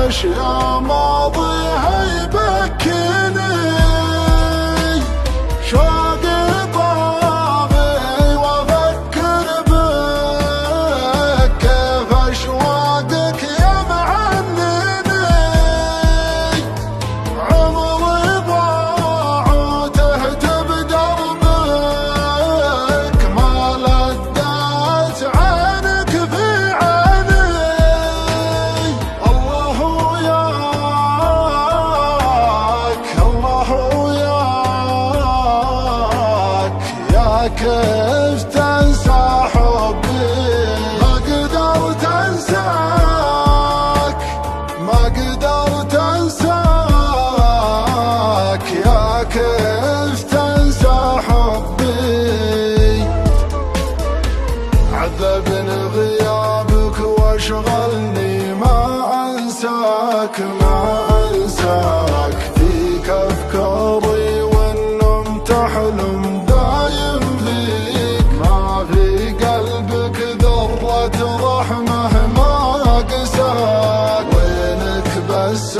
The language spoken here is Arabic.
ليش يا ماضيها يبكيني شوقي طاغي وافكر بك كيف اشواقك يا معنيني عمري ضاع وتهت بدربك ما لدت عينك في عيني الله وياك الله وياك يا كيف تنسى حبي ما قدرت انساك ما قدرت انساك يا كيف تنسى حبي عذبني غيابك واشغلني ما انساك ما انساك فيك افكاري والنوم تحلم دايم فيك ما في قلبك ذرة رحمة ما قساك وينك بس